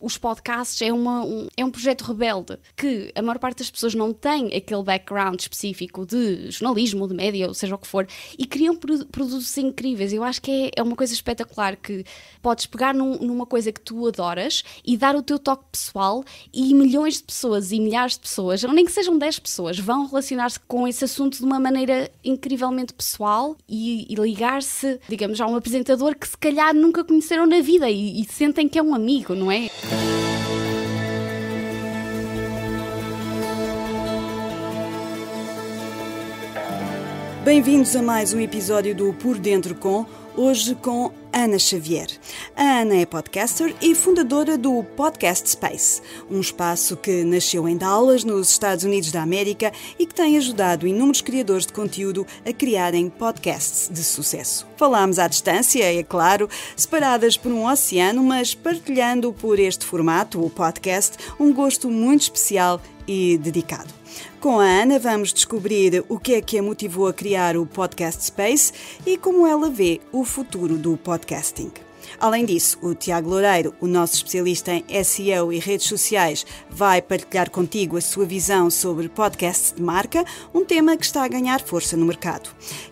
os podcasts é um projeto rebelde, que a maior parte das pessoas não tem aquele background específico de jornalismo, de média, ou seja o que for, e criam produtos incríveis. Eu acho que é uma coisa espetacular, que podes pegar numa coisa que tu adoras e dar o teu toque pessoal, e milhões de pessoas e milhares de pessoas, ou nem que sejam 10 pessoas, vão relacionar-se com esse assunto de uma maneira incrivelmente pessoal e ligar-se, digamos, a um apresentador que se calhar nunca conheceram na vida e sentem que é um amigo, não é? Bem-vindos a mais um episódio do Por Dentro hoje com Ana Xavier. A Ana é podcaster e fundadora do Podcast Space, um espaço que nasceu em Dallas, nos Estados Unidos da América, e que tem ajudado inúmeros criadores de conteúdo a criarem podcasts de sucesso. Falámos à distância, é claro, separadas por um oceano, mas partilhando por este formato, o podcast, um gosto muito especial e dedicado. Com a Ana vamos descobrir o que é que a motivou a criar o Podcast Space e como ela vê o futuro do podcasting. Além disso, o Tiago Loureiro, o nosso especialista em SEO e redes sociais, vai partilhar contigo a sua visão sobre podcasts de marca, um tema que está a ganhar força no mercado.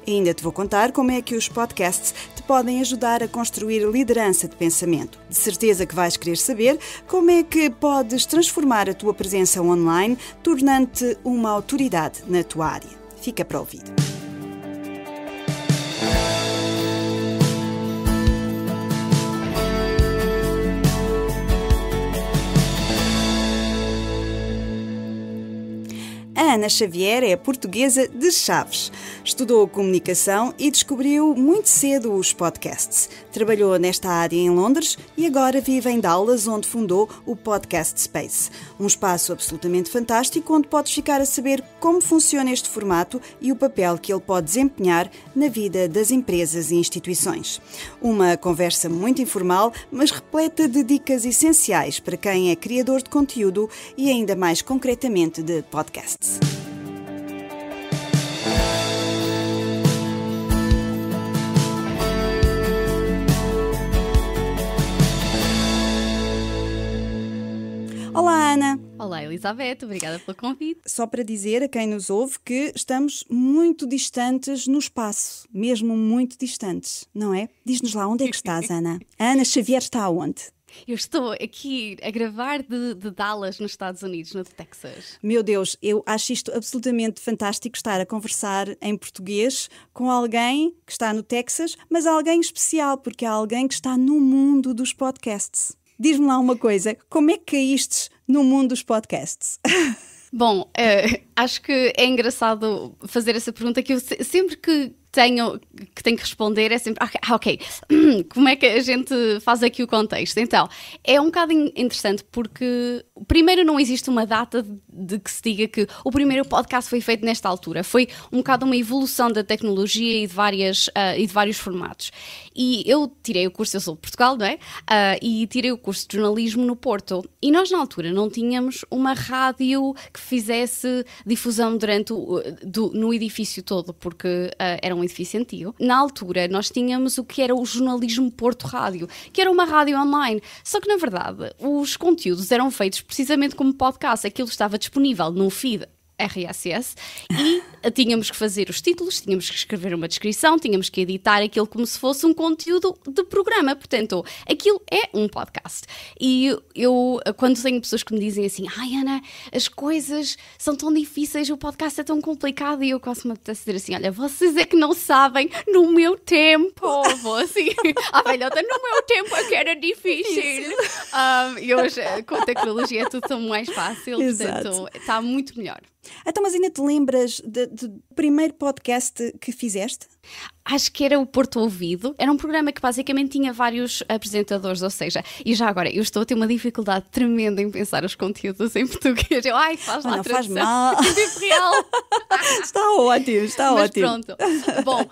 E ainda te vou contar como é que os podcasts te podem ajudar a construir liderança de pensamento. De certeza que vais querer saber como é que podes transformar a tua presença online, tornando-te uma autoridade na tua área. Fica para ouvir. A Ana Xavier é portuguesa de Chaves. Estudou comunicação e descobriu muito cedo os podcasts. Trabalhou nesta área em Londres e agora vive em Dallas, onde fundou o Podcast Space. Um espaço absolutamente fantástico onde podes ficar a saber como funciona este formato e o papel que ele pode desempenhar na vida das empresas e instituições. Uma conversa muito informal, mas repleta de dicas essenciais para quem é criador de conteúdo e ainda mais concretamente de podcasts. Olá, Ana. Olá, Elizabeth, obrigada pelo convite. Só para dizer a quem nos ouve que estamos muito distantes no espaço, mesmo muito distantes, não é? Diz-nos lá, onde é que estás, Ana? A Ana Xavier está aonde? Eu estou aqui a gravar de Dallas, nos Estados Unidos, no Texas. Meu Deus, eu acho isto absolutamente fantástico, estar a conversar em português com alguém que está no Texas, mas alguém especial, porque há alguém que está no mundo dos podcasts. Diz-me lá uma coisa, como é que caíste no mundo dos podcasts? Bom, acho que é engraçado fazer essa pergunta, que eu sempre que tenho que responder é sempre, ok, como é que a gente faz aqui o contexto? Então, é um bocado interessante porque, primeiro, não existe uma data de que se diga que o primeiro podcast foi feito nesta altura. Foi um bocado uma evolução da tecnologia e de vários formatos. E eu tirei o curso, eu sou de Portugal, não é? E tirei o curso de jornalismo no Porto. E nós, na altura, não tínhamos uma rádio que fizesse difusão no edifício todo, porque era um edifício antigo. Na altura, nós tínhamos o que era o Jornalismo Porto Rádio, que era uma rádio online. Só que, na verdade, os conteúdos eram feitos precisamente como podcast. Aquilo estava disponível no feed RSS e tínhamos que fazer os títulos, tínhamos que escrever uma descrição, tínhamos que editar aquilo como se fosse um conteúdo de programa. Portanto, aquilo é um podcast. E eu, quando tenho pessoas que me dizem assim, Ana, as coisas são tão difíceis, o podcast é tão complicado, e eu quase me apetece dizer assim, olha, vocês é que não sabem, no meu tempo, vou assim, velhota, no meu tempo é que era difícil. E hoje, com a tecnologia, é tudo tão mais fácil, portanto, está muito melhor. Então, mas ainda te lembras do primeiro podcast que fizeste? Acho que era o Porto Ouvido. Era um programa que basicamente tinha vários apresentadores, ou seja, e já agora, eu estou a ter uma dificuldade tremenda em pensar os conteúdos em português. Faz lá a tradução. Faz mal. Em tempo real. Está ótimo, está mas ótimo. Pronto. Bom,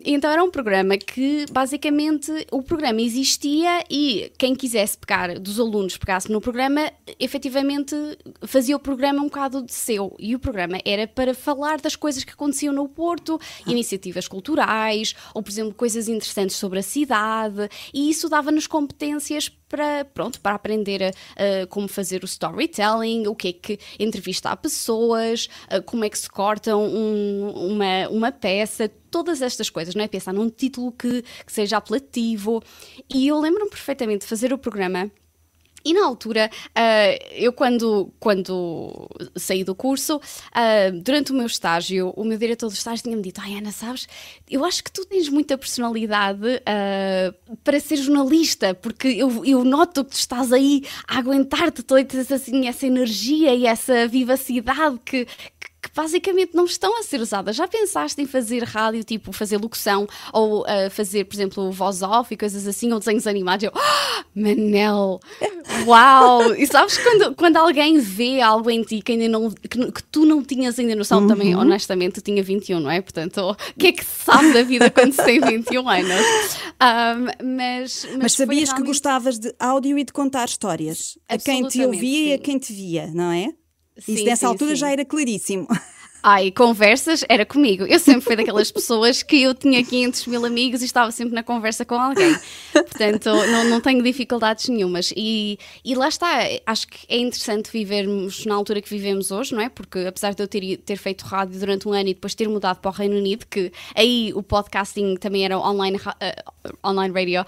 então era um programa que basicamente o programa existia e quem quisesse pegar, dos alunos pegasse no programa, efetivamente fazia o programa um bocado de seu. E o programa era para falar das coisas que aconteciam no Porto, iniciativas iniciativas culturais, ou por exemplo coisas interessantes sobre a cidade, e isso dava-nos competências para aprender como fazer o storytelling, o que é que entrevistar pessoas, como é que se corta uma peça, todas estas coisas, não é? Pensar num título que seja apelativo. E eu lembro-me perfeitamente de fazer o programa. E na altura, eu quando saí do curso, durante o meu estágio, o meu diretor do estágio tinha-me dito: Ana, sabes, eu acho que tu tens muita personalidade para ser jornalista, porque eu noto que tu estás aí a aguentar-te toda assim, essa energia e essa vivacidade que basicamente não estão a ser usadas. Já pensaste em fazer rádio, tipo fazer locução, ou fazer, por exemplo, voz off e coisas assim, ou desenhos animados? Eu, Manel, uau! E sabes quando alguém vê algo em ti que ainda não, que tu não tinhas ainda noção, também, honestamente, eu tinha 21, não é? Portanto, o que é que se sabe da vida quando se tem 21 anos? Mas sabias que gostavas de áudio e de contar histórias? A quem te ouvia e a quem te via, não é? Isso nessa altura já era claríssimo. Ai, conversas era comigo. Eu sempre fui daquelas pessoas que eu tinha 500 mil amigos e estava sempre na conversa com alguém. Portanto, não tenho dificuldades nenhumas. E lá está, acho que é interessante vivermos na altura que vivemos hoje, não é? Porque apesar de eu ter feito rádio durante um ano e depois ter mudado para o Reino Unido, que aí o podcasting também era online radio,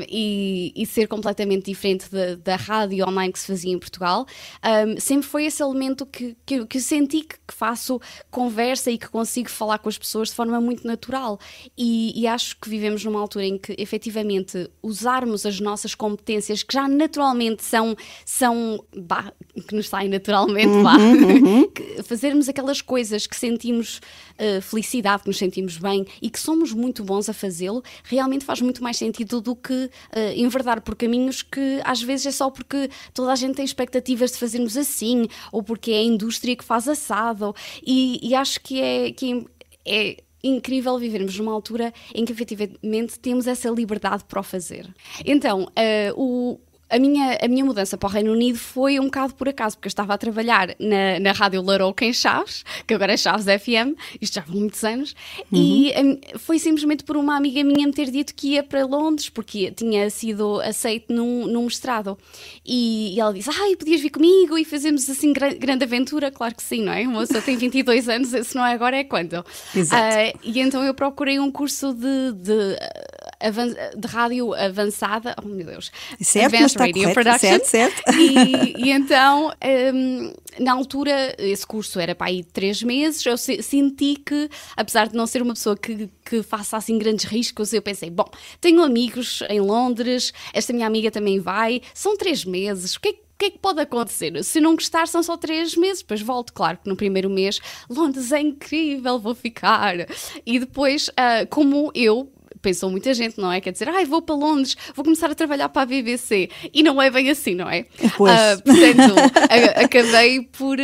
e ser completamente diferente da rádio online que se fazia em Portugal, sempre foi esse elemento que eu senti que faço conversa e que consigo falar com as pessoas de forma muito natural, e acho que vivemos numa altura em que efetivamente usarmos as nossas competências que já naturalmente são que nos saem naturalmente, fazermos aquelas coisas que sentimos felicidade, que nos sentimos bem e que somos muito bons a fazê-lo, realmente faz muito mais sentido do que enverdar por caminhos que às vezes é só porque toda a gente tem expectativas de fazermos assim, ou porque é a indústria que faz assado. E acho que é incrível vivermos numa altura em que efetivamente temos essa liberdade para o fazer. Então, a minha mudança para o Reino Unido foi um bocado por acaso, porque eu estava a trabalhar na Rádio Larouca em Chaves, que agora é Chaves FM, isto já há muitos anos, e foi simplesmente por uma amiga minha me ter dito que ia para Londres, porque tinha sido aceito num mestrado. E ela disse: podias vir comigo e fazemos assim grande aventura? Claro que sim, não é? Uma pessoa tem 22 anos, se não é agora é quando? Exato. E então eu procurei um curso de rádio avançada, oh meu Deus, certo, Advanced Radio Production. Certo. E então, na altura, esse curso era para aí 3 meses, eu senti que, apesar de não ser uma pessoa que faça assim grandes riscos, eu pensei, bom, tenho amigos em Londres, esta minha amiga também vai, são 3 meses, o que é que pode acontecer? Se não gostar, são só 3 meses, depois volto. Claro que no primeiro mês, Londres é incrível, vou ficar. E depois, como eu, pensou muita gente, não é? Quer dizer, vou para Londres, vou começar a trabalhar para a BBC. E não é bem assim, não é? Portanto, acabei por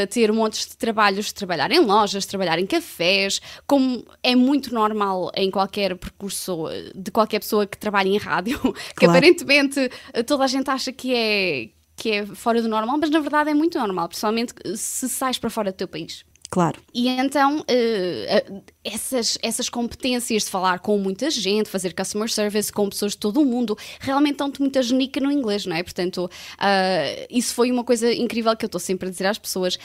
ter montes de trabalhos, de trabalhar em lojas, de trabalhar em cafés, como é muito normal em qualquer percurso de qualquer pessoa que trabalha em rádio, que aparentemente toda a gente acha que é fora do normal, mas na verdade é muito normal, principalmente se sais para fora do teu país. Claro. E então, essas competências de falar com muita gente, fazer customer service com pessoas de todo o mundo, realmente dão-te muita genica no inglês, não é? Portanto, isso foi uma coisa incrível que eu estou sempre a dizer às pessoas.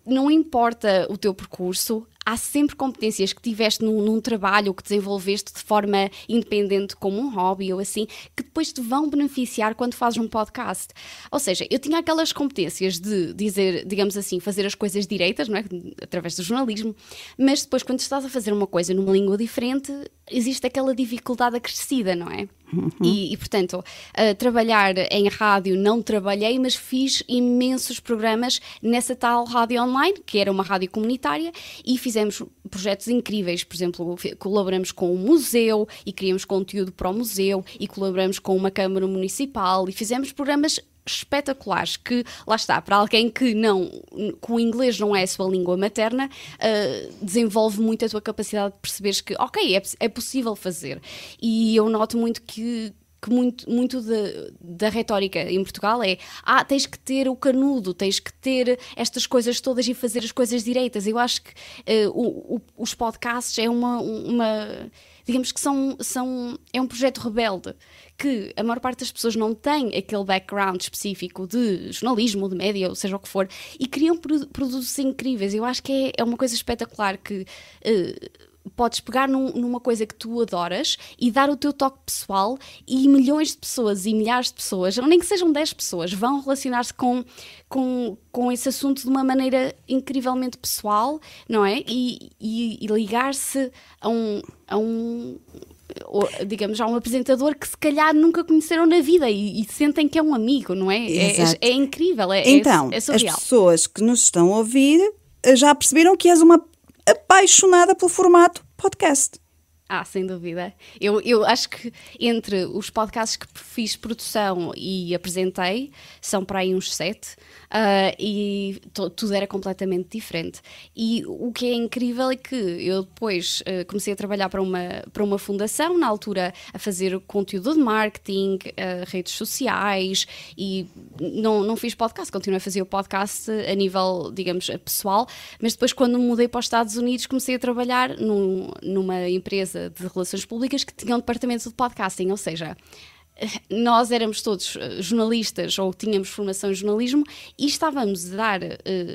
Não importa o teu percurso, há sempre competências que tiveste num trabalho que desenvolveste de forma independente, como um hobby ou assim, que depois te vão beneficiar quando fazes um podcast. Ou seja, eu tinha aquelas competências de dizer, digamos assim, fazer as coisas direitas, não é? Através do jornalismo, mas depois quando estás a fazer uma coisa numa língua diferente, existe aquela dificuldade acrescida, não é? E portanto, trabalhar em rádio não trabalhei, mas fiz imensos programas nessa tal rádio online, que era uma rádio comunitária, e fizemos projetos incríveis. Por exemplo, colaboramos com um museu e criamos conteúdo para o museu, e colaboramos com uma câmara municipal e fizemos programas espetaculares que, lá está, para alguém que o inglês não é a sua língua materna, desenvolve muito a tua capacidade de perceberes que, ok, é possível fazer. E eu noto muito que que muito da retórica em Portugal é tens que ter o canudo, tens que ter estas coisas todas e fazer as coisas direitas. Eu acho que os podcasts é digamos que é um projeto rebelde, que a maior parte das pessoas não tem aquele background específico de jornalismo, de média, ou seja o que for, e criam produtos incríveis. Eu acho que é uma coisa espetacular que podes pegar numa coisa que tu adoras e dar o teu toque pessoal, e milhões de pessoas e milhares de pessoas, ou nem que sejam 10 pessoas, vão relacionar-se com esse assunto de uma maneira incrivelmente pessoal, não é? E ligar-se a um digamos, a um apresentador que se calhar nunca conheceram na vida e sentem que é um amigo, não é? É incrível, então, é surreal. As pessoas que nos estão a ouvir já perceberam que és uma apaixonada pelo formato podcast. Sem dúvida. Eu acho que entre os podcasts que fiz produção e apresentei, são para aí uns 7, e tudo era completamente diferente. E o que é incrível é que eu depois comecei a trabalhar para uma fundação, na altura a fazer conteúdo de marketing, redes sociais, e não fiz podcast, continuei a fazer o podcast a nível, digamos, pessoal, mas depois quando me mudei para os Estados Unidos comecei a trabalhar numa empresa de relações públicas que tinha um departamento de podcasting, ou seja, nós éramos todos jornalistas ou tínhamos formação em jornalismo e estávamos a dar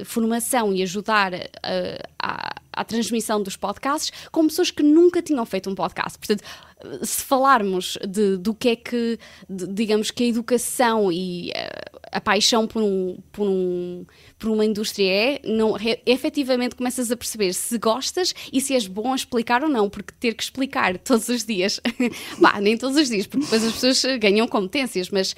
formação e ajudar à transmissão dos podcasts com pessoas que nunca tinham feito um podcast. Portanto, se falarmos do que é que, digamos, que a educação e a paixão por uma indústria efetivamente começas a perceber se gostas e se és bom a explicar ou não, porque ter que explicar todos os dias, nem todos os dias, porque depois as pessoas ganham competências, mas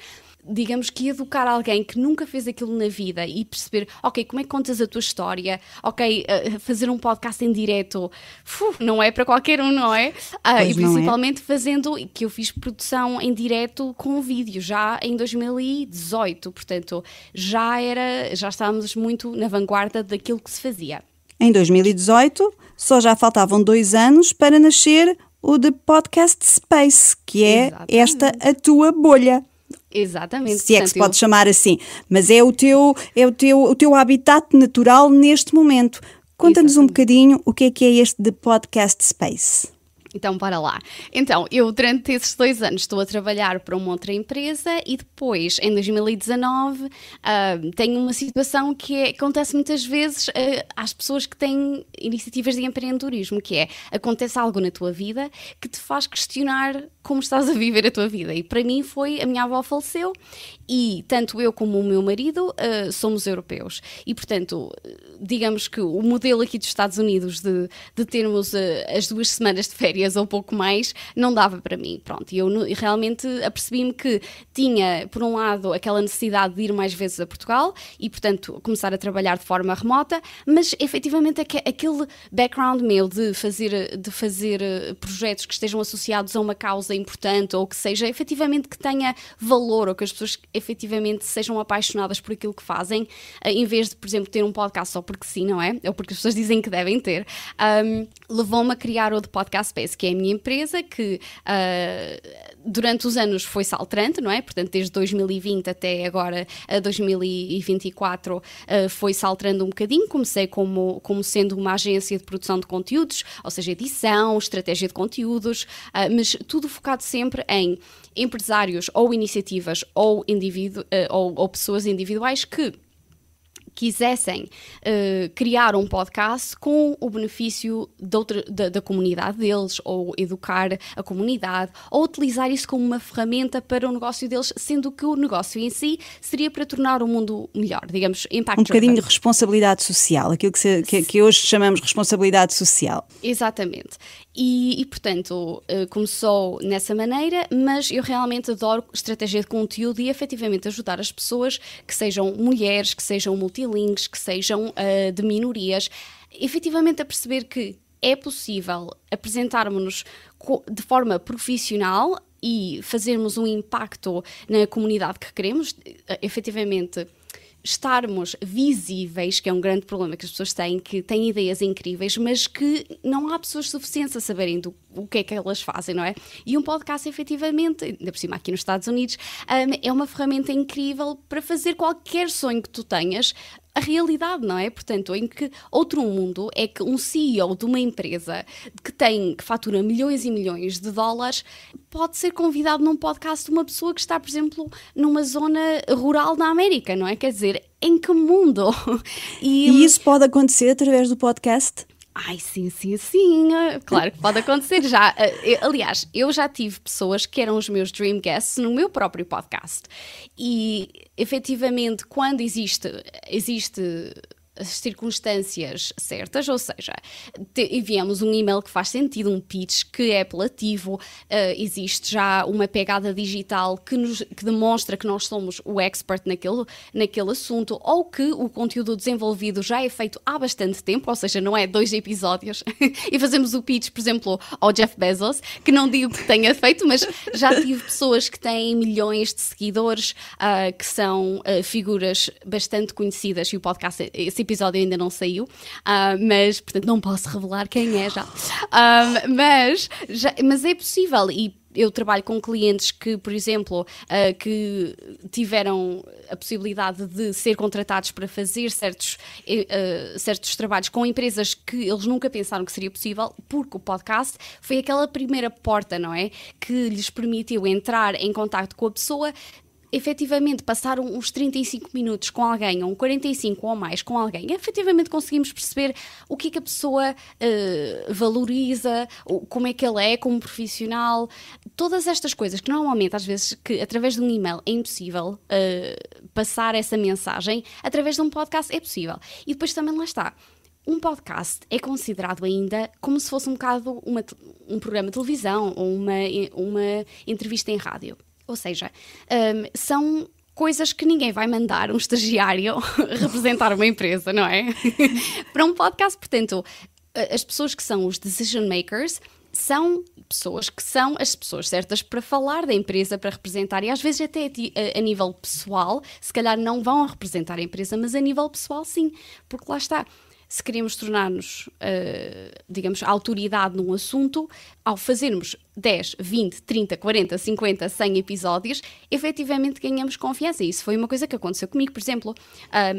digamos que educar alguém que nunca fez aquilo na vida e perceber, ok, como é que contas a tua história, ok, fazer um podcast em direto, não é para qualquer um, não é? E principalmente fazendo, que eu fiz produção em direto com vídeo já em 2018, portanto já estávamos muito na vanguarda daquilo que se fazia. Em 2018 só já faltavam 2 anos para nascer o The Podcast Space, que é esta a tua bolha. Exatamente. Se é que se pode chamar assim, mas é o teu habitat natural neste momento. Conta-nos um bocadinho o que é este The Podcast Space. Então, para lá. Então, eu durante esses 2 anos estou a trabalhar para uma outra empresa e depois, em 2019, tenho uma situação que acontece muitas vezes às pessoas que têm iniciativas de empreendedorismo, que é, acontece algo na tua vida que te faz questionar como estás a viver a tua vida. E para mim a minha avó faleceu e tanto eu como o meu marido somos europeus. E, portanto, digamos que o modelo aqui dos Estados Unidos de termos as 2 semanas de férias ou pouco mais, não dava para mim. Pronto, e eu realmente apercebi-me que tinha, por um lado, aquela necessidade de ir mais vezes a Portugal e, portanto, começar a trabalhar de forma remota, mas, efetivamente, aquele background meu de fazer projetos que estejam associados a uma causa importante ou que seja, efetivamente, que tenha valor ou que as pessoas, efetivamente, sejam apaixonadas por aquilo que fazem, em vez de, por exemplo, ter um podcast só porque sim, não é? Ou porque as pessoas dizem que devem ter, levou-me a criar o The Podcast Space, que é a minha empresa, que durante os anos foi saltante, não é? Portanto, desde 2020 até agora, 2024, foi saltando um bocadinho. Comecei como sendo uma agência de produção de conteúdos, ou seja, edição, estratégia de conteúdos, mas tudo focado sempre em empresários ou iniciativas ou pessoas individuais que quisessem criar um podcast com o benefício da comunidade deles, ou educar a comunidade, ou utilizar isso como uma ferramenta para o negócio deles, sendo que o negócio em si seria para tornar o mundo melhor, digamos, impact. Um bocadinho de responsabilidade social, aquilo que hoje chamamos responsabilidade social. Exatamente. E portanto, começou nessa maneira, mas eu realmente adoro estratégia de conteúdo e efetivamente ajudar as pessoas, que sejam mulheres, que sejam multilingues, que sejam de minorias, efetivamente a perceber que é possível apresentarmos-nos de forma profissional e fazermos um impacto na comunidade que queremos, efetivamente estarmos visíveis, que é um grande problema que as pessoas têm, que têm ideias incríveis, mas que não há pessoas suficientes a saberem o que é que elas fazem, não é? E um podcast, efetivamente, ainda por cima aqui nos Estados Unidos, é uma ferramenta incrível para fazer qualquer sonho que tu tenhas a realidade, não é? Portanto, em que outro mundo é que um CEO de uma empresa que fatura milhões e milhões de dólares pode ser convidado num podcast de uma pessoa que está, por exemplo, numa zona rural na América, não é? Quer dizer, em que mundo? E isso pode acontecer através do podcast? Ai, sim. Claro que pode acontecer já. Aliás, eu já tive pessoas que eram os meus dream guests no meu próprio podcast. E, efetivamente, quando existe as circunstâncias certas, ou seja, enviamos um e-mail que faz sentido, um pitch que é apelativo, existe já uma pegada digital que demonstra que nós somos o expert naquele assunto, ou que o conteúdo desenvolvido já é feito há bastante tempo, ou seja, não é 2 episódios, e fazemos o pitch, por exemplo, ao Jeff Bezos, que não digo que tenha feito, mas já tive pessoas que têm milhões de seguidores, que são figuras bastante conhecidas, e o podcast, esse episódio ainda não saiu, mas, portanto, não posso revelar quem é já. Mas é possível, e eu trabalho com clientes que, por exemplo, que tiveram a possibilidade de ser contratados para fazer certos trabalhos com empresas que eles nunca pensaram que seria possível, porque o podcast foi aquela primeira porta, não é? Que lhes permitiu entrar em contacto com a pessoa, efetivamente passaram uns 35 minutos com alguém, ou 45 ou mais com alguém, efetivamente conseguimos perceber o que é que a pessoa valoriza, como é que ele é como profissional, todas estas coisas que normalmente, às vezes, que através de um e-mail é impossível passar essa mensagem, através de um podcast é possível. E depois também lá está. Um podcast é considerado ainda como se fosse um bocado um programa de televisão ou uma entrevista em rádio. Ou seja, são coisas que ninguém vai mandar um estagiário representar uma empresa, não é? Para um podcast, portanto, as pessoas que são os decision makers são pessoas que são as pessoas certas para falar da empresa, para representar, e às vezes até a nível pessoal, se calhar não vão representar a empresa, mas a nível pessoal sim, porque lá está. Se queremos tornar-nos, digamos, autoridade num assunto, ao fazermos 10, 20, 30, 40, 50, 100 episódios, efetivamente ganhamos confiança. E isso foi uma coisa que aconteceu comigo, por exemplo,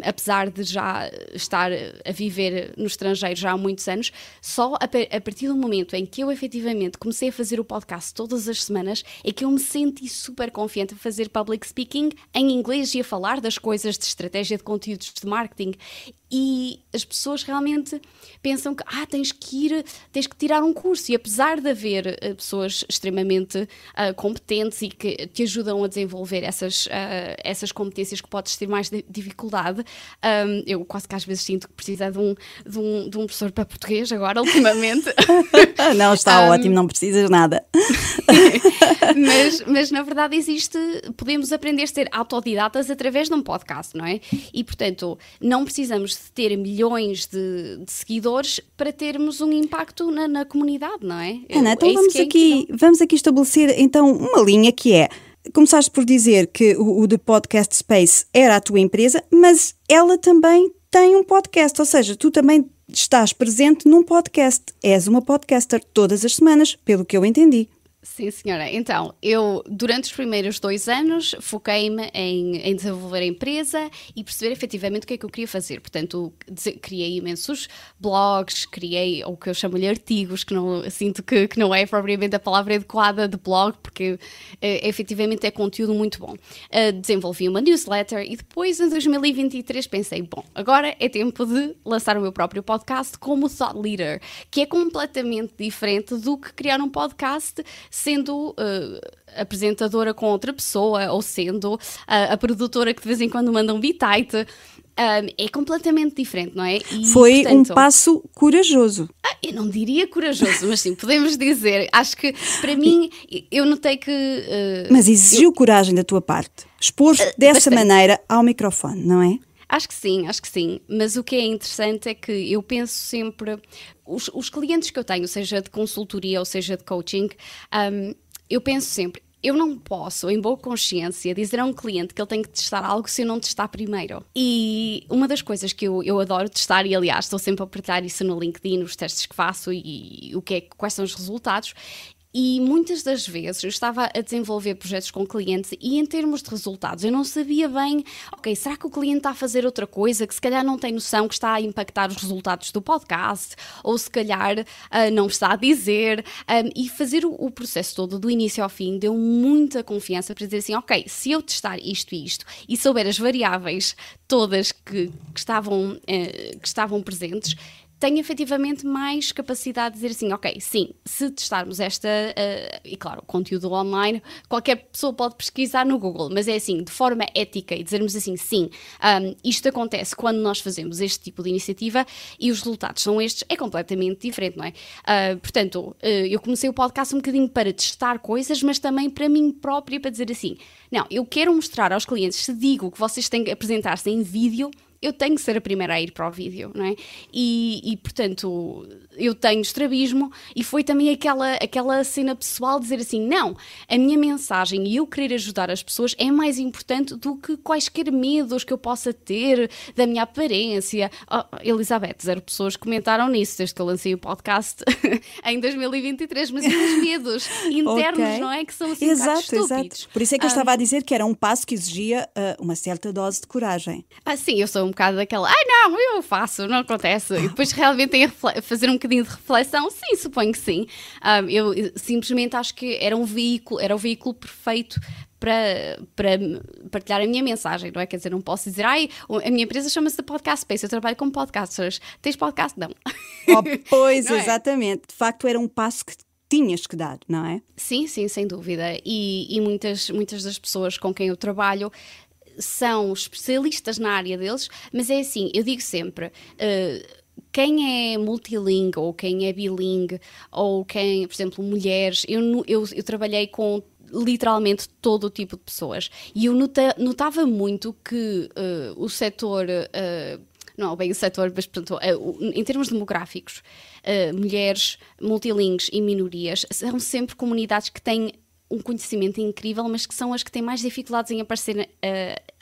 apesar de já estar a viver no estrangeiro já há muitos anos, só a partir do momento em que eu efetivamente comecei a fazer o podcast todas as semanas, é que eu me senti super confiante a fazer public speaking em inglês e a falar das coisas de estratégia de conteúdos de marketing. E as pessoas realmente pensam que tens que tirar um curso, e apesar de haver pessoas extremamente competentes e que te ajudam a desenvolver essas competências que podes ter mais dificuldade, eu quase que às vezes sinto que precisa de um professor para português agora, ultimamente. Não, está ótimo, não precisas nada. mas na verdade podemos aprender a ser autodidatas através de um podcast, não é? E portanto, não precisamos de ter milhões de seguidores para termos um impacto na comunidade, não é? Ana, então vamos aqui estabelecer então uma linha que é: começaste por dizer que o The Podcast Space era a tua empresa, mas ela também tem um podcast, ou seja, tu também estás presente num podcast, és uma podcaster todas as semanas, pelo que eu entendi. Sim, senhora. Então, eu, durante os primeiros 2 anos, foquei-me em desenvolver a empresa e perceber efetivamente o que é que eu queria fazer. Portanto, criei imensos blogs, criei o que eu chamo-lhe artigos, que sinto que não é propriamente a palavra adequada de blog, porque efetivamente é conteúdo muito bom. Desenvolvi uma newsletter e depois, em 2023, pensei, bom, agora é tempo de lançar o meu próprio podcast como Thought Leader, que é completamente diferente do que criar um podcast sendo apresentadora com outra pessoa, ou sendo a produtora que de vez em quando manda um bitite. É completamente diferente, não é? E, foi, portanto, um passo corajoso. Eu não diria corajoso, mas sim, podemos dizer. Acho que, para mim, eu notei que... mas exigiu coragem da tua parte. Expor-te dessa maneira ao microfone, não é? Acho que sim. Mas o que é interessante é que eu penso sempre... Os clientes que eu tenho, seja de consultoria ou seja de coaching, eu penso sempre, eu não posso, em boa consciência, dizer a um cliente que ele tem que testar algo se eu não testar primeiro. E uma das coisas que eu adoro testar, e aliás estou sempre a partilhar isso no LinkedIn, os testes que faço e quais são os resultados. E muitas das vezes eu estava a desenvolver projetos com clientes e em termos de resultados eu não sabia bem, ok, será que o cliente está a fazer outra coisa que se calhar não tem noção que está a impactar os resultados do podcast, ou se calhar não está a dizer, e fazer o processo todo do início ao fim deu muita confiança para dizer assim, ok, se eu testar isto e isto e souber as variáveis todas que estavam presentes, tenho efetivamente mais capacidade de dizer assim, ok, sim, se testarmos esta, e claro, conteúdo online, qualquer pessoa pode pesquisar no Google, mas é assim, de forma ética e dizermos assim, sim, isto acontece quando nós fazemos este tipo de iniciativa e os resultados são estes, é completamente diferente, não é? Portanto, eu comecei o podcast um bocadinho para testar coisas, mas também para mim própria, para dizer assim, não, eu quero mostrar aos clientes, se digo que vocês têm que apresentar-se em vídeo, eu tenho que ser a primeira a ir para o vídeo, não é? E portanto, eu tenho estrabismo e foi também aquela cena pessoal de dizer assim, não, a minha mensagem e eu querer ajudar as pessoas é mais importante do que quaisquer medos que eu possa ter da minha aparência. Oh, Elizabeth, 0 pessoas comentaram nisso desde que eu lancei o podcast em 2023, mas os medos internos, não é? Que são assim exato. Por isso é que eu estava a dizer que era um passo que exigia uma certa dose de coragem. Sim, eu sou um bocado daquela, não, eu faço, não acontece. E depois realmente tenho a fazer um bocadinho de reflexão, sim, suponho que sim. Eu simplesmente acho que era o veículo perfeito para partilhar a minha mensagem, não é? Quer dizer, não posso dizer, a minha empresa chama-se The Podcast Space, eu trabalho com podcasters. Tens podcast? Não. Pois, não exatamente. De facto, era um passo que tinhas que dar, não é? Sim, sem dúvida. E muitas das pessoas com quem eu trabalho são especialistas na área deles, mas é assim, eu digo sempre, quem é multilingue ou quem é bilingue ou quem, por exemplo, mulheres, eu trabalhei com literalmente todo o tipo de pessoas e eu notava muito que o setor, não bem o setor, mas portanto, em termos demográficos, mulheres, multilingues e minorias são sempre comunidades que têm um conhecimento incrível, mas que são as que têm mais dificuldades em aparecer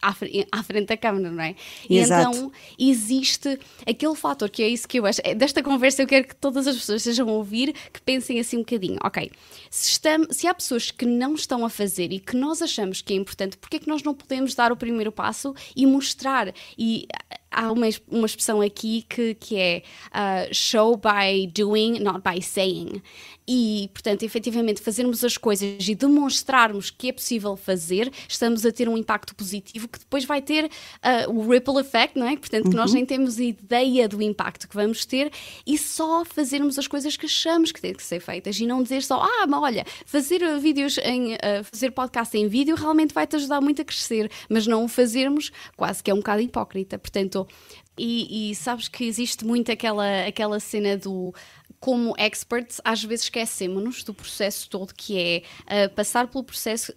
à frente da câmara, não é? E então existe aquele fator que é isso que eu acho. Desta conversa eu quero que todas as pessoas estejam a ouvir, que pensem assim um bocadinho, ok, se há pessoas que não estão a fazer e que nós achamos que é importante, porque é que nós não podemos dar o primeiro passo e mostrar? E há uma expressão aqui que é show by doing, not by saying. E, portanto, efetivamente fazermos as coisas e demonstrarmos que é possível fazer, estamos a ter um impacto positivo que depois vai ter o ripple effect, não é? Portanto, que nós nem temos ideia do impacto que vamos ter e só fazermos as coisas que achamos que têm que ser feitas e não dizer só, mas olha, fazer fazer podcast em vídeo realmente vai-te ajudar muito a crescer, mas não o fazermos quase que é um bocado hipócrita. Portanto, e sabes que existe muito aquela cena do... Como experts, às vezes esquecemos-nos do processo todo, que é passar pelo processo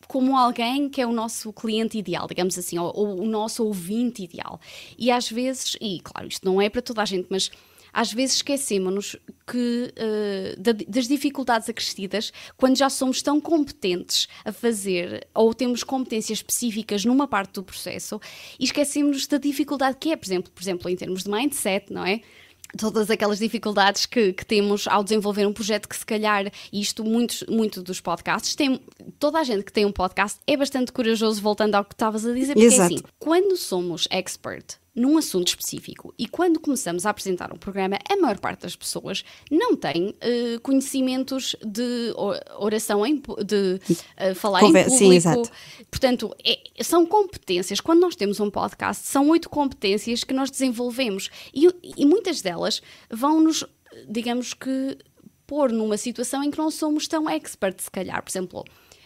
como alguém que é o nosso cliente ideal, digamos assim, ou o nosso ouvinte ideal. E às vezes, e claro, isto não é para toda a gente, mas às vezes esquecemos-nos que, das dificuldades acrescidas quando já somos tão competentes a fazer ou temos competências específicas numa parte do processo e esquecemos-nos da dificuldade que é, por exemplo, em termos de mindset, não é? Todas aquelas dificuldades que temos ao desenvolver um projeto que se calhar, e isto muito dos podcasts, toda a gente que tem um podcast é bastante corajoso, voltando ao que estavas a dizer, porque é assim, quando somos expert num assunto específico e quando começamos a apresentar um programa, a maior parte das pessoas não tem conhecimentos de oração, de falar em público. Sim, exato. Portanto, são competências. Quando nós temos um podcast, são 8 competências que nós desenvolvemos e muitas delas vão-nos, digamos que, pôr numa situação em que não somos tão expert, se calhar. Por exemplo,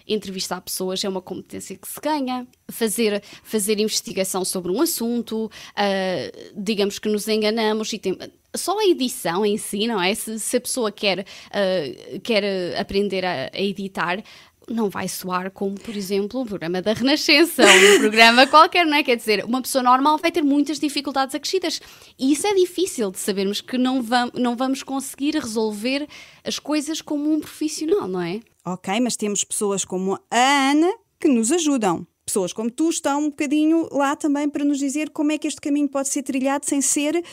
entrevistar pessoas é uma competência que se ganha, fazer investigação sobre um assunto, digamos que nos enganamos e só a edição em si, não é? Se a pessoa quer aprender a editar, não vai soar como, por exemplo, um programa da Renascença ou um programa qualquer, não é? Quer dizer, uma pessoa normal vai ter muitas dificuldades acrescidas. E isso é difícil de sabermos que não vamos conseguir resolver as coisas como um profissional, não é? Ok, mas temos pessoas como a Ana que nos ajudam. Pessoas como tu estão um bocadinho lá também para nos dizer como é que este caminho pode ser trilhado sem ser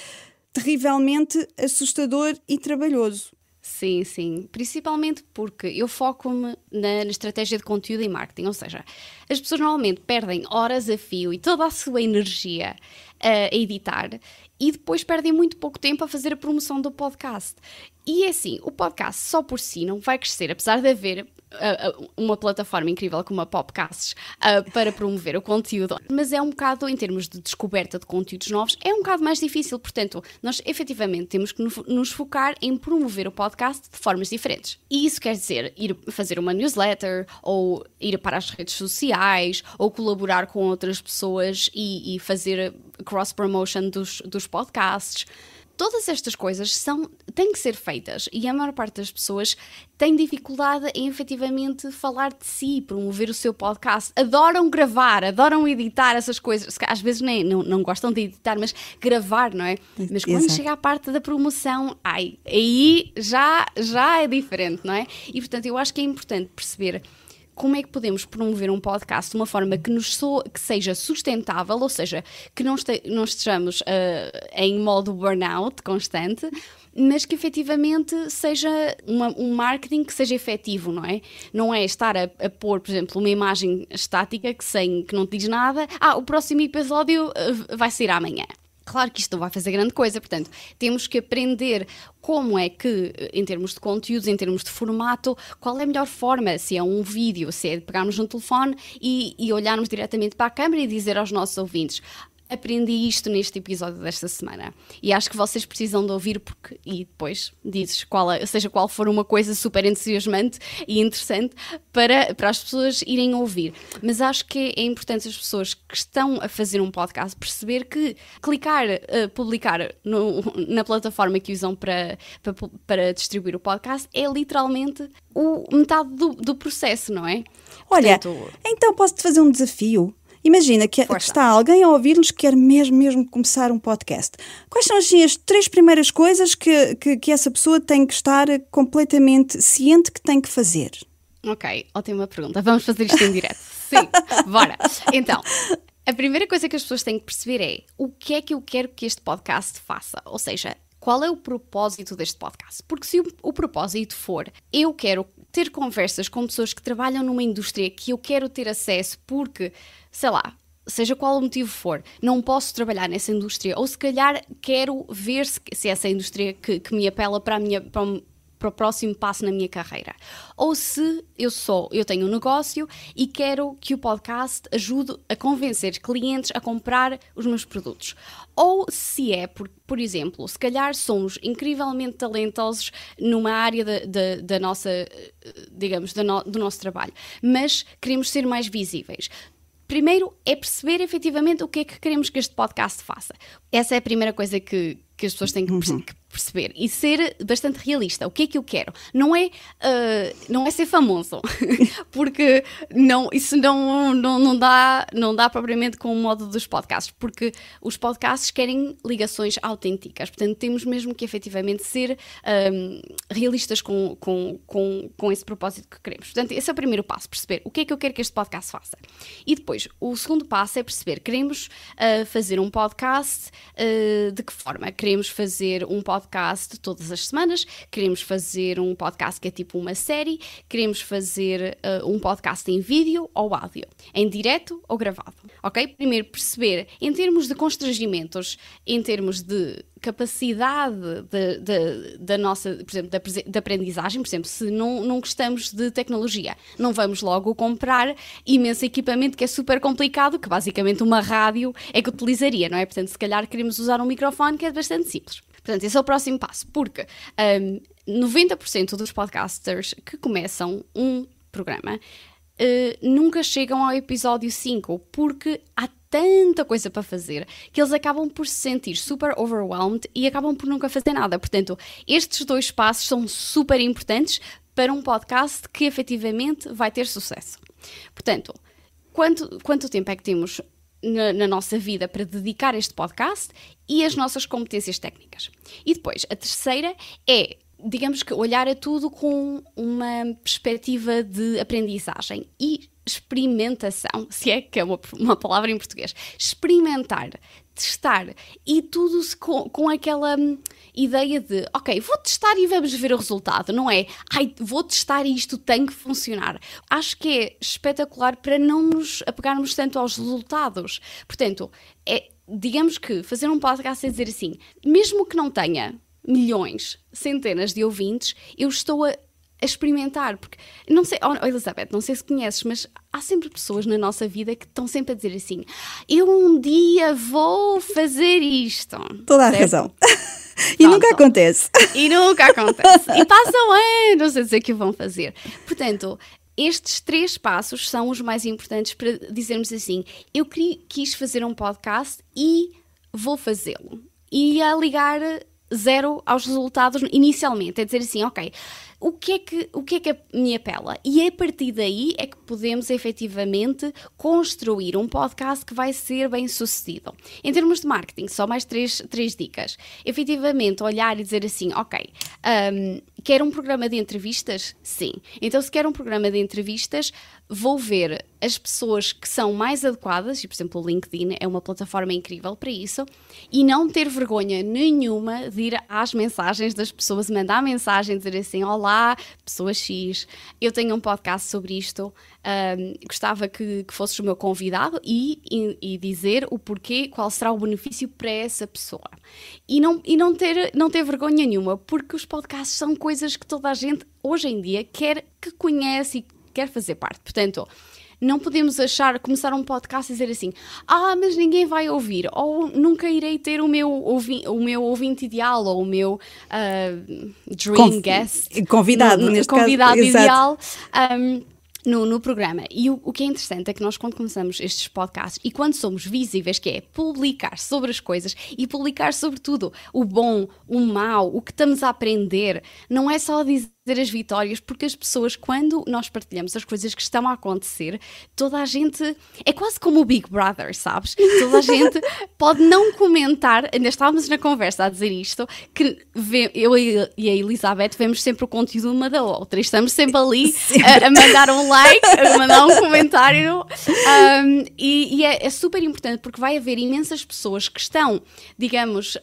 terrivelmente assustador e trabalhoso. Sim, sim. Principalmente porque eu foco-me na estratégia de conteúdo e marketing. Ou seja, as pessoas normalmente perdem horas a fio e toda a sua energia a editar e depois perdem muito pouco tempo a fazer a promoção do podcast. E é assim, o podcast só por si não vai crescer, apesar de haver uma plataforma incrível como a Popcasts para promover o conteúdo, mas é um bocado, em termos de descoberta de conteúdos novos, é um bocado mais difícil. Portanto, nós efetivamente temos que nos focar em promover o podcast de formas diferentes. E isso quer dizer ir fazer uma newsletter, ou ir para as redes sociais, ou colaborar com outras pessoas e fazer cross-promotion dos podcasts. Todas estas coisas têm que ser feitas e a maior parte das pessoas tem dificuldade em efetivamente falar de si, promover o seu podcast. Adoram gravar, adoram editar essas coisas. Às vezes não gostam de editar, mas gravar, não é? Mas quando chega à parte da promoção, aí já é diferente, não é? E portanto eu acho que é importante perceber como é que podemos promover um podcast de uma forma que seja sustentável, ou seja, que não estejamos em modo burnout constante, mas que efetivamente seja um marketing que seja efetivo, não é? Não é estar a pôr, por exemplo, uma imagem estática que não te diz nada. O próximo episódio vai sair amanhã. Claro que isto não vai fazer grande coisa, portanto, temos que aprender como é que, em termos de conteúdos, em termos de formato, qual é a melhor forma, se é um vídeo, se é pegarmos no telefone e olharmos diretamente para a câmera e dizer aos nossos ouvintes: aprendi isto neste episódio desta semana. E acho que vocês precisam de ouvir e depois dizes seja qual for uma coisa super entusiasmante e interessante para as pessoas irem ouvir. Mas acho que é importante as pessoas que estão a fazer um podcast perceber que clicar, publicar na plataforma que usam para distribuir o podcast é literalmente metade do processo, não é? Olha, então posso-te fazer um desafio? Imagina que está alguém a ouvir-nos que quer mesmo começar um podcast. Quais são assim, as 3 primeiras coisas que essa pessoa tem que estar completamente ciente que tem que fazer? Ok, ótima pergunta. Vamos fazer isto em direto. Sim, bora. Então, a primeira coisa que as pessoas têm que perceber é o que é que eu quero que este podcast faça. Ou seja, qual é o propósito deste podcast? Porque se o propósito for, eu quero ter conversas com pessoas que trabalham numa indústria que eu quero ter acesso porque, sei lá, seja qual o motivo for, não posso trabalhar nessa indústria, ou se calhar quero ver se essa indústria que me apela para o próximo passo na minha carreira. Ou se eu tenho um negócio e quero que o podcast ajude a convencer clientes a comprar os meus produtos. Ou se é, por exemplo, se calhar somos incrivelmente talentosos numa área da nossa, digamos, do nosso trabalho, mas queremos ser mais visíveis. Primeiro é perceber efetivamente o que é que queremos que este podcast faça. Essa é a primeira coisa que as pessoas têm que perceber e ser bastante realista. O que é que eu quero? Não é ser famoso, porque isso não dá propriamente com o modo dos podcasts, porque os podcasts querem ligações autênticas, portanto temos mesmo que efetivamente ser realistas com esse propósito que queremos. Portanto, esse é o primeiro passo, perceber o que é que eu quero que este podcast faça. E depois, o segundo passo é perceber, queremos fazer um podcast de que forma? Queremos fazer um podcast todas as semanas, queremos fazer um podcast que é tipo uma série, queremos fazer um podcast em vídeo ou áudio, em direto ou gravado, ok? Primeiro perceber, em termos de constrangimentos, em termos de capacidade da nossa, por exemplo, da aprendizagem, por exemplo, se não gostamos de tecnologia, não vamos logo comprar imenso equipamento que é super complicado, que basicamente uma rádio é que utilizaria, não é? Portanto, se calhar queremos usar um microfone que é bastante simples. Portanto, esse é o próximo passo, porque 90% dos podcasters que começam um programa nunca chegam ao episódio 5, porque há tanta coisa para fazer que eles acabam por se sentir super overwhelmed e acabam por nunca fazer nada. Portanto, estes 2 passos são super importantes para um podcast que efetivamente vai ter sucesso. Portanto, quanto tempo é que temos na nossa vida para dedicar a este podcast e as nossas competências técnicas? E depois, a terceira é digamos que olhar a tudo com uma perspectiva de aprendizagem e experimentação, se é que é uma palavra em português. Experimentar, testar e tudo com aquela ideia de, ok, vou testar e vamos ver o resultado, não é? Vou testar e isto tem que funcionar. Acho que é espetacular para não nos apegarmos tanto aos resultados. Portanto, digamos que fazer um podcast é dizer assim, mesmo que não tenha milhões, centenas de ouvintes, eu estou a experimentar, porque, não sei, Elizabeth, não sei se conheces, mas há sempre pessoas na nossa vida que estão sempre a dizer assim, eu um dia vou fazer isto. Toda a razão. E nunca acontece. E nunca acontece. E passam anos a dizer que o vão fazer. Portanto, estes 3 passos são os mais importantes para dizermos assim, eu quis fazer um podcast e vou fazê-lo. E a ligar 0 aos resultados inicialmente, é dizer assim, ok, o que é que me apela? E a partir daí é que podemos efetivamente construir um podcast que vai ser bem sucedido. Em termos de marketing, só mais 3 dicas. Efetivamente, olhar e dizer assim, ok, quer um programa de entrevistas? Sim. Então, se quer um programa de entrevistas, vou ver as pessoas que são mais adequadas, e por exemplo o LinkedIn é uma plataforma incrível para isso, e não ter vergonha nenhuma de ir às mensagens das pessoas, mandar mensagem, dizer assim, olá, pessoa X, eu tenho um podcast sobre isto, gostava que fosses o meu convidado e dizer o porquê, qual será o benefício para essa pessoa. E não ter vergonha nenhuma, porque os podcasts são coisas que toda a gente hoje em dia que conhece e quer fazer parte. Portanto, não podemos começar um podcast e dizer assim, mas ninguém vai ouvir, ou nunca irei ter o meu ouvinte ideal, ou o meu dream guest. Convidado, neste convidado caso. Ideal. No programa. E o que é interessante é que nós, quando começamos estes podcasts e quando somos visíveis, que é publicar sobre as coisas e publicar sobre tudo, o bom, o mau, o que estamos a aprender, não é só dizer as vitórias, porque as pessoas, quando nós partilhamos as coisas que estão a acontecer, toda a gente, é quase como o Big Brother, sabes? Toda a gente pode não comentar, ainda estávamos na conversa a dizer isto, que eu e a Elizabeth vemos sempre o conteúdo uma da outra, estamos sempre ali a mandar um like, a mandar um comentário, e é super importante, porque vai haver imensas pessoas que estão, digamos,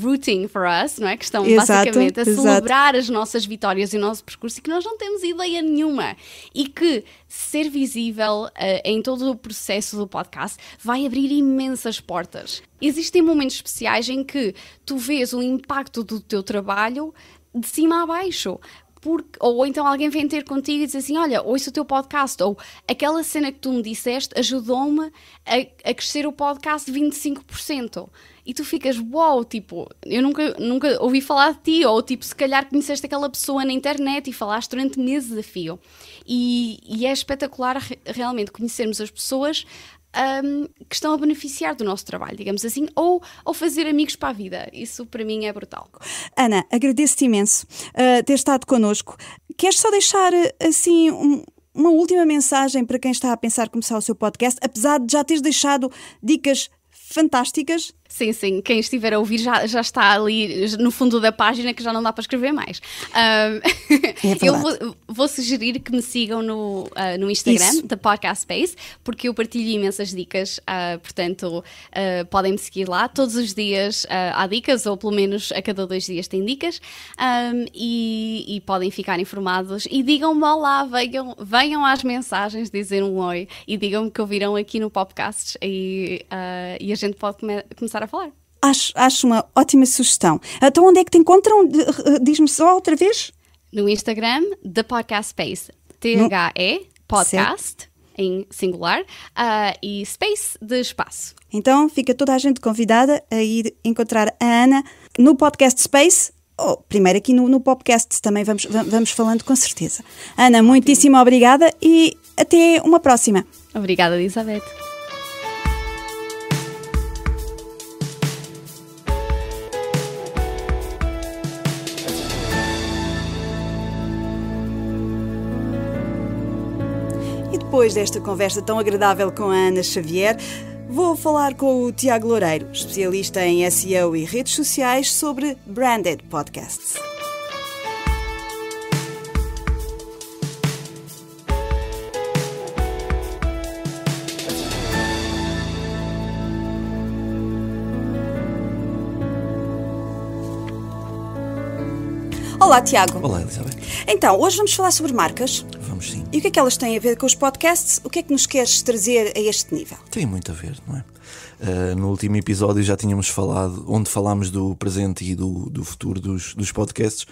rooting for us, não é? Que estão basicamente a celebrar as nossas vitórias e o nosso percurso e que nós não temos ideia nenhuma, e que ser visível em todo o processo do podcast vai abrir imensas portas. Existem momentos especiais em que tu vês o impacto do teu trabalho de cima a baixo. Ou então alguém vem ter contigo e diz assim, olha, ouço o teu podcast, ou aquela cena que tu me disseste ajudou-me a crescer o podcast 25%. E tu ficas, uau, tipo, eu nunca ouvi falar de ti, ou tipo, se calhar conheceste aquela pessoa na internet e falaste durante meses a fio. E é espetacular realmente conhecermos as pessoas que estão a beneficiar do nosso trabalho, digamos assim, ou fazer amigos para a vida. Isso para mim é brutal. Ana, agradeço-te imenso ter estado connosco. Queres só deixar assim uma última mensagem para quem está a pensar começar o seu podcast, apesar de já teres deixado dicas fantásticas? Sim, quem estiver a ouvir já está ali no fundo da página, que já não dá para escrever mais. Eu vou sugerir que me sigam no Instagram, da Podcast Space, porque eu partilho imensas dicas, portanto podem-me seguir lá. Todos os dias há dicas, ou pelo menos a cada 2 dias tem dicas, e podem ficar informados e digam-me olá, venham às mensagens dizer um oi e digam-me que ouviram aqui no podcast e a gente pode começar a falar. Acho uma ótima sugestão. Então onde é que te encontram? Diz-me só outra vez. No Instagram, The Podcast Space. THE, podcast, em singular, e Space, de espaço. Então fica toda a gente convidada a ir encontrar a Ana no Podcast Space, ou primeiro aqui no podcast, também vamos falando com certeza. Ana, muitíssimo obrigada e até uma próxima. Obrigada, Elizabeth. Depois desta conversa tão agradável com a Ana Xavier, vou falar com o Tiago Loureiro, especialista em SEO e redes sociais, sobre Branded Podcasts. Olá, Tiago. Olá, Elizabeth. Então, hoje vamos falar sobre marcas. Vamos sim. E o que é que elas têm a ver com os podcasts? O que é que nos queres trazer a este nível? Tem muito a ver, não é? No último episódio já tínhamos falado, onde falámos do presente e do futuro dos podcasts,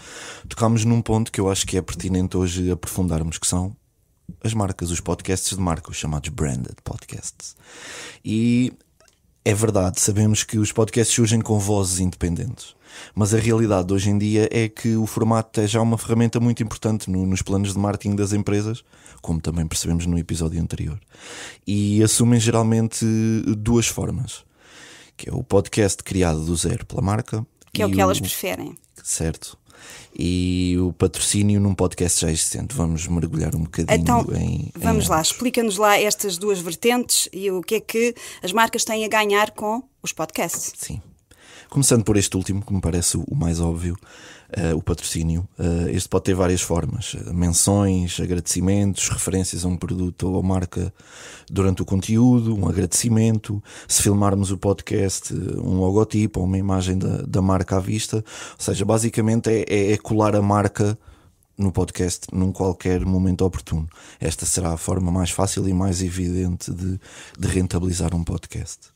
tocámos num ponto que eu acho que é pertinente hoje aprofundarmos, que são as marcas, os podcasts de marca, os chamados branded podcasts. E é verdade, sabemos que os podcasts surgem com vozes independentes, mas a realidade hoje em dia é que o formato é já uma ferramenta muito importante nos planos de marketing das empresas, como também percebemos no episódio anterior, e assumem geralmente duas formas, que é o podcast criado do zero pela marca, Que é o que elas preferem. Certo. E o patrocínio num podcast já existente. Vamos mergulhar um bocadinho Então, em vamos lá, explica-nos lá estas duas vertentes e o que é que as marcas têm a ganhar com os podcasts. Sim. Começando por este último, que me parece o mais óbvio, o patrocínio. Este pode ter várias formas: menções, agradecimentos, referências a um produto ou a marca durante o conteúdo, um agradecimento. Se filmarmos o podcast, um logotipo ou uma imagem da marca à vista. Ou seja, basicamente é colar a marca no podcast num qualquer momento oportuno. Esta será a forma mais fácil e mais evidente de rentabilizar um podcast.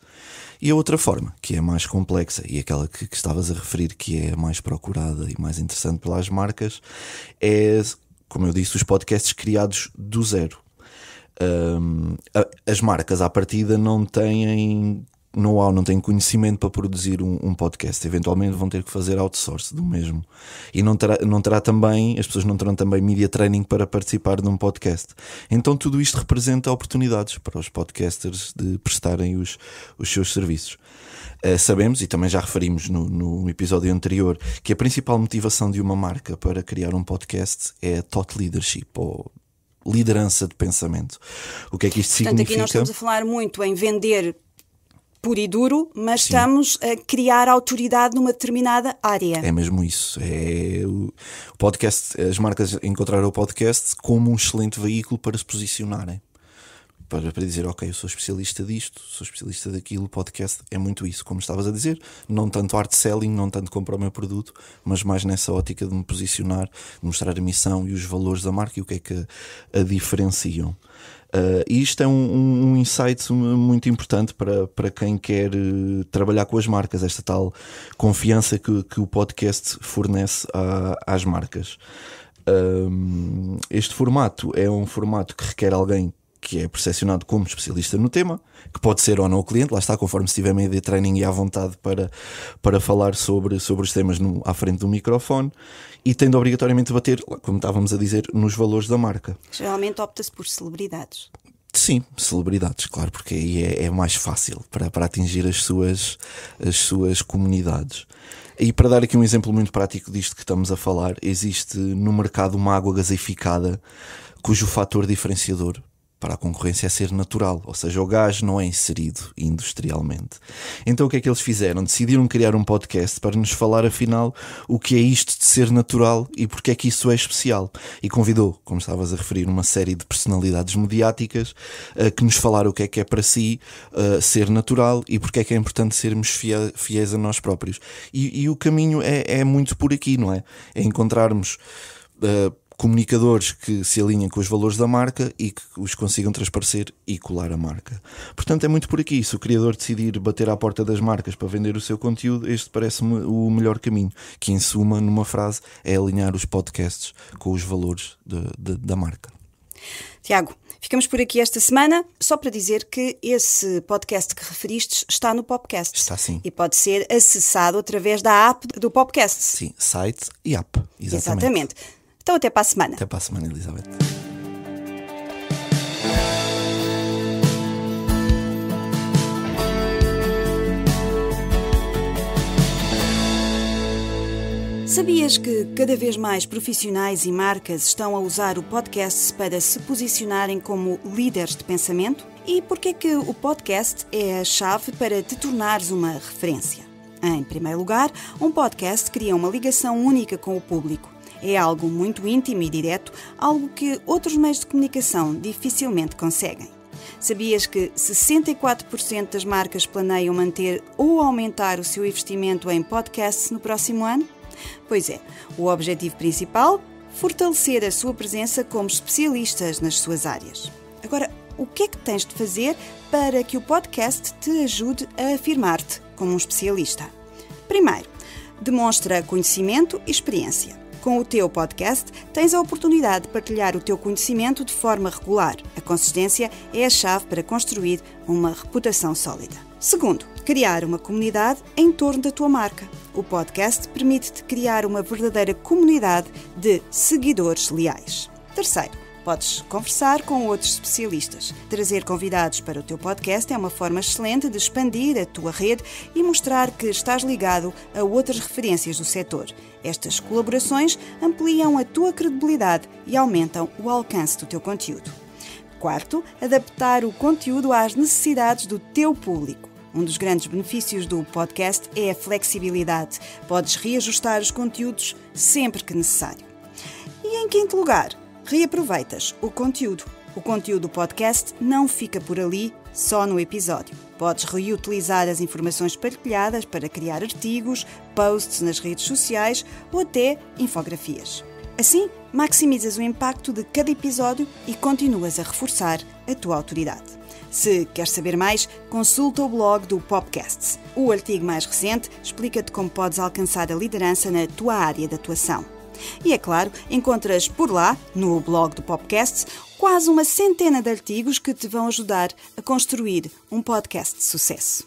E a outra forma, que é mais complexa e aquela que estavas a referir, que é a mais procurada e mais interessante pelas marcas, é, como eu disse, os podcasts criados do zero. As marcas à partida não têm know-how, não têm conhecimento para produzir um podcast. Eventualmente vão ter que fazer outsource do mesmo. E não terá também, as pessoas não terão também media training para participar de um podcast. Então tudo isto representa oportunidades para os podcasters de prestarem os seus serviços. Sabemos, e também já referimos no episódio anterior, que a principal motivação de uma marca para criar um podcast é a thought leadership, ou liderança de pensamento. O que é que isto significa? Portanto, aqui nós estamos a falar muito em vender puro e duro, mas sim, estamos a criar autoridade numa determinada área. É mesmo isso. É o podcast, as marcas encontraram o podcast como um excelente veículo para se posicionarem. Para dizer, ok, eu sou especialista disto, sou especialista daquilo. O podcast é muito isso, como estavas a dizer. Não tanto art selling, não tanto comprar o meu produto, mas mais nessa ótica de me posicionar, de mostrar a missão e os valores da marca e o que é que a diferenciam. E isto é um insight muito importante para quem quer trabalhar com as marcas, esta tal confiança que o podcast fornece às marcas. Este formato é um formato que requer alguém que é percepcionado como especialista no tema, que pode ser ou não o cliente, lá está, conforme se tiver media training e à vontade para falar sobre os temas à frente do microfone, e tem de obrigatoriamente bater, como estávamos a dizer, nos valores da marca. Geralmente opta-se por celebridades. Sim, celebridades, claro, porque aí é mais fácil para atingir as suas comunidades. E para dar aqui um exemplo muito prático disto que estamos a falar, existe no mercado uma água gaseificada cujo fator diferenciador para a concorrência é ser natural, ou seja, o gás não é inserido industrialmente. Então o que é que eles fizeram? Decidiram criar um podcast para nos falar afinal o que é isto de ser natural e porque é que isso é especial. E convidou, como estavas a referir, uma série de personalidades mediáticas que nos falaram o que é para si ser natural e porque é que é importante sermos fiéis a nós próprios. E o caminho é muito por aqui, não é? É encontrarmos comunicadores que se alinhem com os valores da marca e que os consigam transparecer e colar a marca. Portanto, é muito por aqui. Se o criador decidir bater à porta das marcas para vender o seu conteúdo, este parece-me o melhor caminho, que em suma, numa frase, é alinhar os podcasts com os valores da marca. Tiago, ficamos por aqui esta semana, só para dizer que esse podcast que referiste está no Popcast. Está sim. E pode ser acessado através da app do Popcast. Sim, site e app. Exatamente. Então até para a semana. Até para a semana, Elizabeth. Sabias que cada vez mais profissionais e marcas estão a usar o podcast para se posicionarem como líderes de pensamento? E porquê que o podcast é a chave para te tornares uma referência? Em primeiro lugar, um podcast cria uma ligação única com o público. É algo muito íntimo e direto, algo que outros meios de comunicação dificilmente conseguem. Sabias que 64% das marcas planeiam manter ou aumentar o seu investimento em podcasts no próximo ano? Pois é, o objetivo principal: fortalecer a sua presença como especialistas nas suas áreas. Agora, o que é que tens de fazer para que o podcast te ajude a afirmar-te como um especialista? Primeiro, demonstra conhecimento e experiência. Com o teu podcast, tens a oportunidade de partilhar o teu conhecimento de forma regular. A consistência é a chave para construir uma reputação sólida. Segundo, criar uma comunidade em torno da tua marca. O podcast permite-te criar uma verdadeira comunidade de seguidores leais. Terceiro, podes conversar com outros especialistas. Trazer convidados para o teu podcast é uma forma excelente de expandir a tua rede e mostrar que estás ligado a outras referências do setor. Estas colaborações ampliam a tua credibilidade e aumentam o alcance do teu conteúdo. Quarto, adaptar o conteúdo às necessidades do teu público. Um dos grandes benefícios do podcast é a flexibilidade. Podes reajustar os conteúdos sempre que necessário. E em quinto lugar, reaproveitas o conteúdo. O conteúdo do podcast não fica por ali, só no episódio. Podes reutilizar as informações partilhadas para criar artigos, posts nas redes sociais ou até infografias. Assim, maximizas o impacto de cada episódio e continuas a reforçar a tua autoridade. Se queres saber mais, consulta o blog do Popcasts. O artigo mais recente explica-te como podes alcançar a liderança na tua área de atuação. E é claro, encontras por lá, no blog do Popcasts, quase uma centena de artigos que te vão ajudar a construir um podcast de sucesso.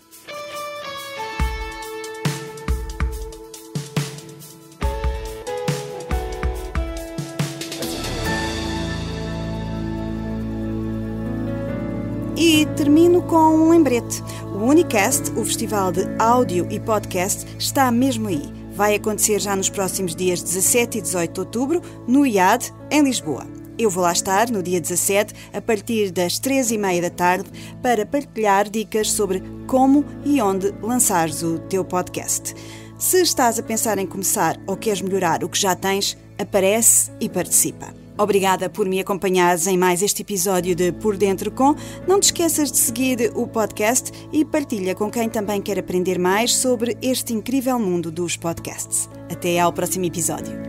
E termino com um lembrete. O Unicast, o festival de áudio e podcast, está mesmo aí. Vai acontecer já nos próximos dias 17 e 18 de outubro, no IAD, em Lisboa. Eu vou lá estar no dia 17, a partir das 3h30 da tarde, para partilhar dicas sobre como e onde lançares o teu podcast. Se estás a pensar em começar ou queres melhorar o que já tens, aparece e participa. Obrigada por me acompanhares em mais este episódio de Por Dentro Com. Não te esqueças de seguir o podcast e partilha com quem também quer aprender mais sobre este incrível mundo dos podcasts. Até ao próximo episódio.